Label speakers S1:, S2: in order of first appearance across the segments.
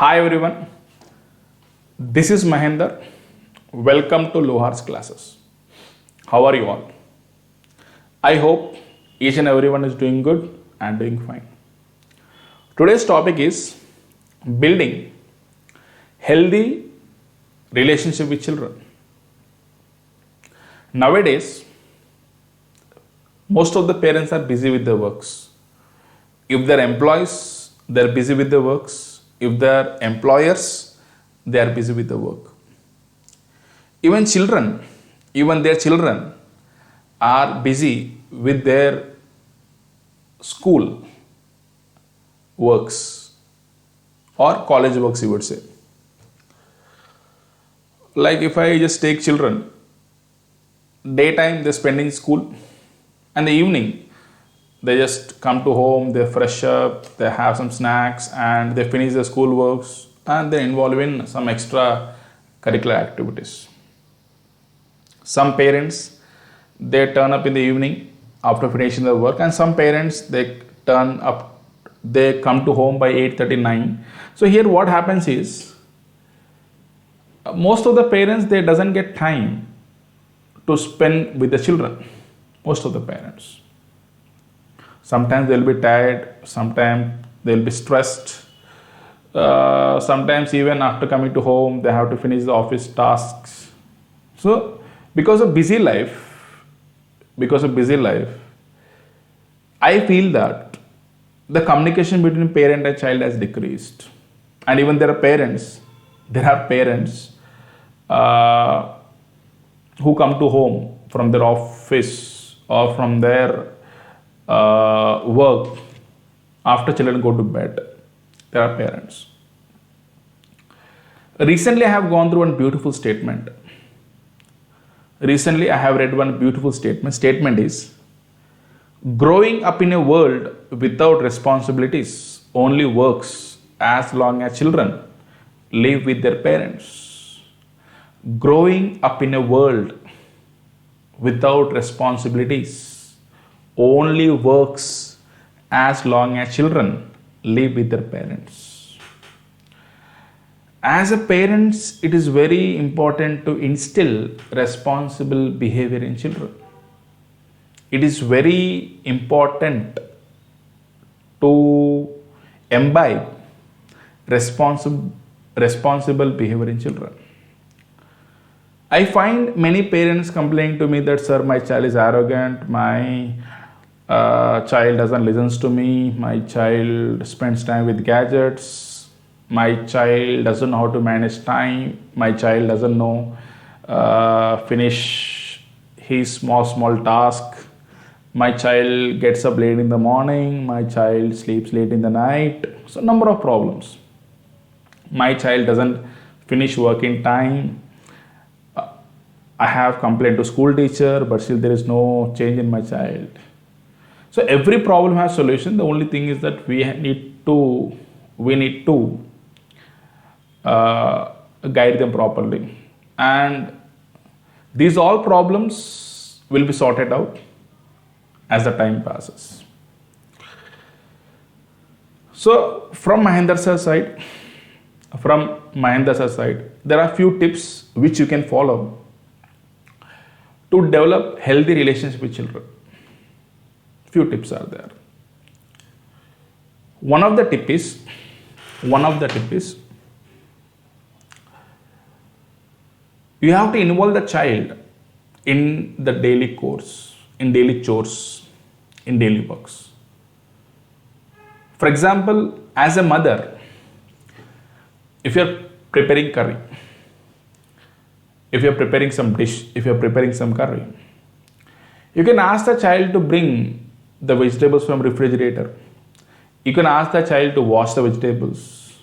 S1: Hi everyone, this is Mahendra. Welcome to LUHAR'S classes. How are you all? I hope each and everyone is doing good and doing fine. Today's topic is building healthy relationship with children. Nowadays, most of the parents are busy with their works. If they're employees, they're busy with their works. If they're employers, they are busy with the work. Even their children are busy with their school works or college works, you would say. Like if I just take children, daytime they're spending school, and the evening they just come to home, they fresh up, they have some snacks, and they finish their school works, and they involve in some extra curricular activities. Some parents, they turn up in the evening after finishing their work, and some parents, they come to home by 8:39. So here what happens is, most of the parents, they doesn't get time to spend with the children. Most of the parents. Sometimes they'll be tired, sometimes they'll be stressed. Sometimes even after coming to home, they have to finish the office tasks. So because of busy life, I feel that the communication between parent and child has decreased. And even there are parents who come to home from their office or from their work after children go to bed. There are parents. Recently, I have gone through one beautiful statement. Recently, I have read one beautiful statement. Statement is, growing up in a world without responsibilities only works as long as children live with their parents. Growing up in a world without responsibilities only works as long as children live with their parents. As a parents, it is very important to instill responsible behavior in children. It is very important to imbibe responsible behavior in children. I find many parents complaining to me that, sir, my child is arrogant, my child doesn't listen to me, my child spends time with gadgets, my child doesn't know how to manage time, my child doesn't know finish his small task, my child gets up late in the morning, my child sleeps late in the night. So number of problems. My child doesn't finish work in time. I have complained to school teacher, but still there is no change in my child. So every problem has solution. The only thing is that we need to guide them properly, and these all problems will be sorted out as the time passes. So from Mahendra's side, there are few tips which you can follow to develop healthy relationship with children. Few tips are there. One of the tip is you have to involve the child in the daily course, in daily chores, in daily works. For example, as a mother, if you're preparing curry, if you're preparing some dish, if you're preparing some curry, you can ask the child to bring the vegetables from refrigerator. You can ask the child to wash the vegetables.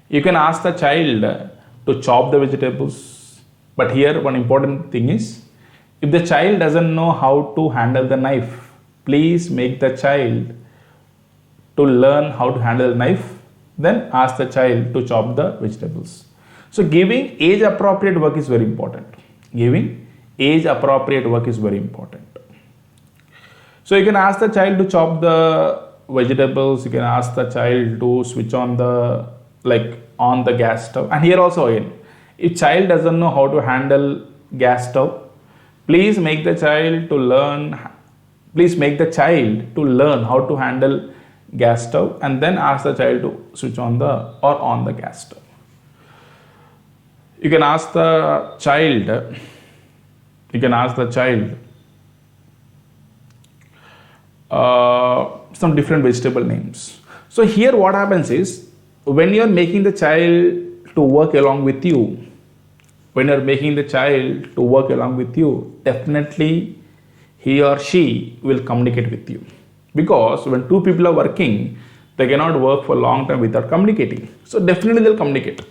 S1: You can ask the child to chop the vegetables. But here one important thing is, if the child doesn't know how to handle the knife, please make the child to learn how to handle the knife, then ask the child to chop the vegetables. So giving age appropriate work is very important. So you can ask the child to chop the vegetables, you can ask the child to switch on the, like on the gas stove. And here also again, if child doesn't know how to handle gas stove, please make the child to learn how to handle gas stove, and then ask the child to switch on the gas stove. You can ask the child some different vegetable names. So here what happens is, when you are making the child to work along with you, definitely he or she will communicate with you. Because when two people are working, they cannot work for a long time without communicating. So definitely they'll communicate.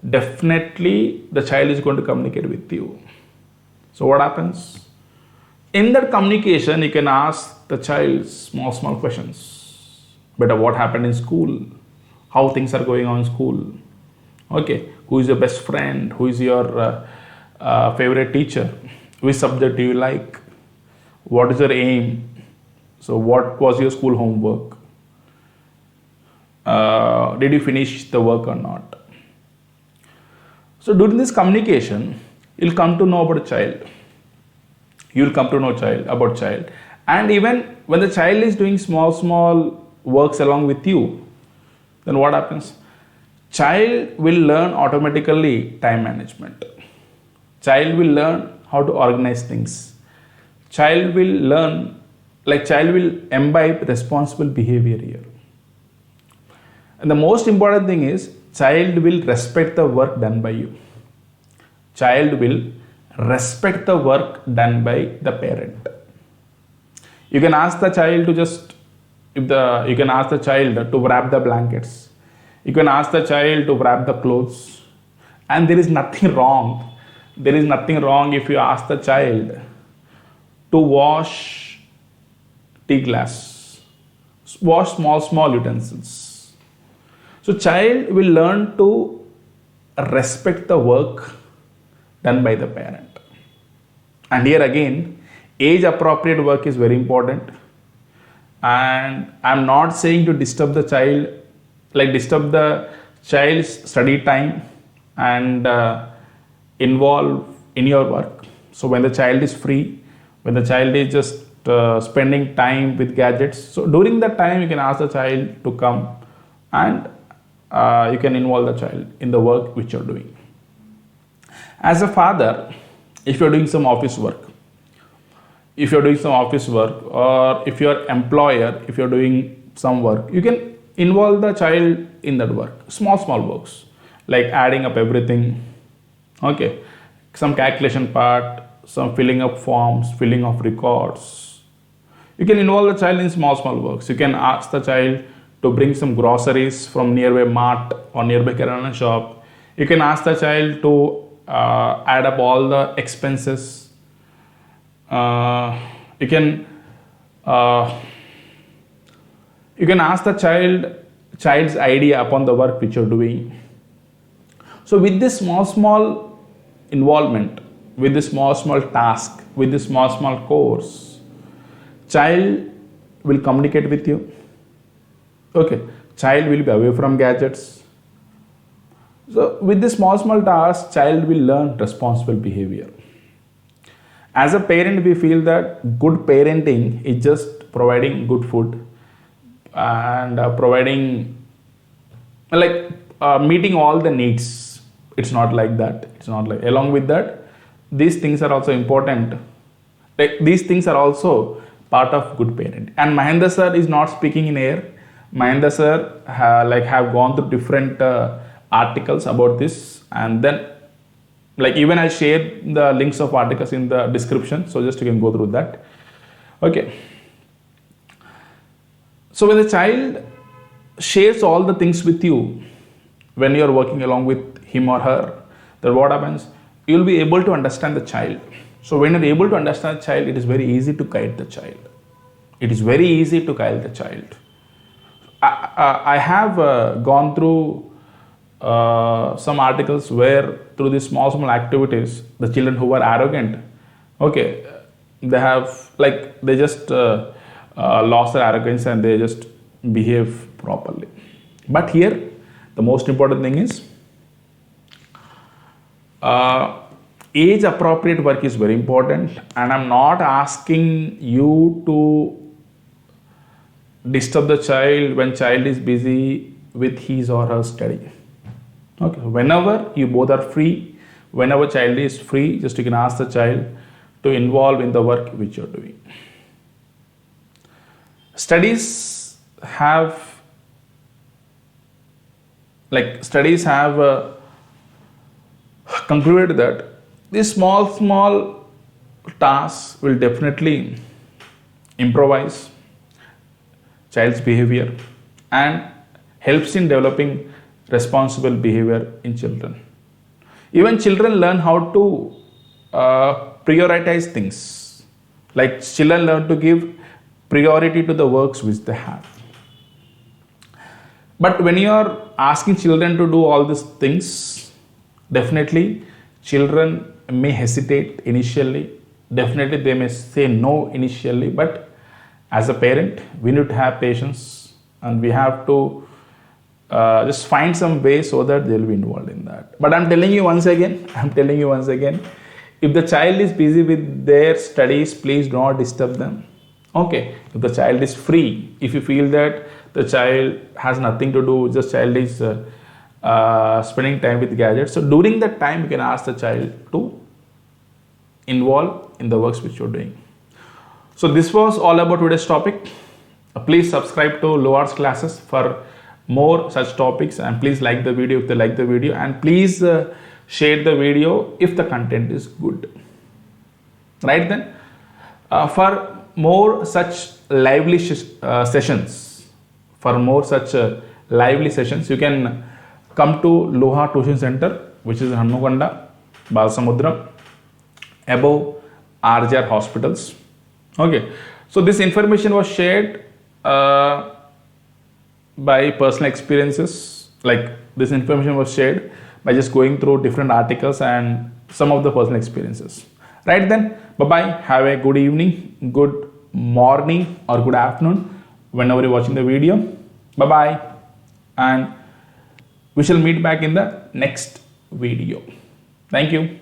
S1: Definitely the child is going to communicate with you. So what happens? In that communication, you can ask the child small questions. Better, what happened in school? How things are going on in school? Okay, who is your best friend? Who is your favorite teacher? Which subject do you like? What is your aim? So what was your school homework? Did you finish the work or not? So during this communication, you'll come to know about a child. You'll come to know about child. And even when the child is doing small works along with you, then what happens? Child will learn automatically time management. Child will learn how to organize things. Child will imbibe responsible behavior here. And the most important thing is, child will respect the work done by you. Child will respect the work done by the parent. You can ask the child to wrap the blankets. You can ask the child to wrap the clothes. And there is nothing wrong. There is nothing wrong if you ask the child to wash tea glass, wash small utensils. So child will learn to respect the work done by the parent. And here again, age appropriate work is very important. And I'm not saying to disturb the child's study time and involve in your work. So when the child is free, when the child is just spending time with gadgets, so during that time you can ask the child to come, and you can involve the child in the work which you're doing. As a father, if you're doing some office work, or if you're employer, if you're doing some work, you can involve the child in that work. Small works, like adding up everything, okay, some calculation part, some filling up forms, filling of records. You can involve the child in small works. You can ask the child to bring some groceries from nearby mart or nearby kirana shop. You can ask the child to add up all the expenses. You can ask the child's idea upon the work which you're doing. So with this small involvement, with this small task, with this small course, child will communicate with you. Okay, child will be away from gadgets. So with this small task, child will learn responsible behavior. As a parent, we feel that good parenting is just providing good food and providing, meeting all the needs. It's not like that. Along with that, these things are also important. These things are also part of good parenting. And Mahendra sir is not speaking in air. Mahendra sir have gone through different articles about this, and then even I shared the links of articles in the description, so just you can go through that. Okay, so when the child shares all the things with you, when you are working along with him or her, then what happens? You will be able to understand the child. So when you are able to understand the child, it is very easy to guide the child. I have gone through some articles where through these small activities, the children who were arrogant, okay, they have they just lost their arrogance and they just behave properly. But here The most important thing is age appropriate work is very important, and I'm not asking you to disturb the child when child is busy with his or her study. Okay, whenever you both are free, whenever child is free, just you can ask the child to involve in the work which you're doing. Studies have concluded that these small tasks will definitely improvise child's behavior and helps in developing responsible behavior in children. Even children learn how to prioritize things. Like children learn to give priority to the works which they have. But when you are asking children to do all these things, definitely children may hesitate initially. Definitely they may say no initially. But as a parent, we need to have patience, and we have to just find some way so that they will be involved in that. But I'm telling you once again, if the child is busy with their studies, please do not disturb them. Okay, if the child is free, if you feel that the child has nothing to do, just child is spending time with gadgets, so during that time you can ask the child to involve in the works which you're doing. So this was all about today's topic. Please subscribe to LUHAR'S classes for more such topics, and please like the video if they like the video, and please share the video if the content is good. Right then, for more such lively sessions, you can come to LUHA Tuition Center, which is in Hannukonda, Balasamudram, above RJR hospitals. Okay, so this information was shared by personal experiences. Like this information was shared by just going through different articles and some of the personal experiences. Right then, bye bye. Have a good evening, good morning, or good afternoon whenever you're watching the video. Bye bye, and we shall meet back in the next video. Thank you.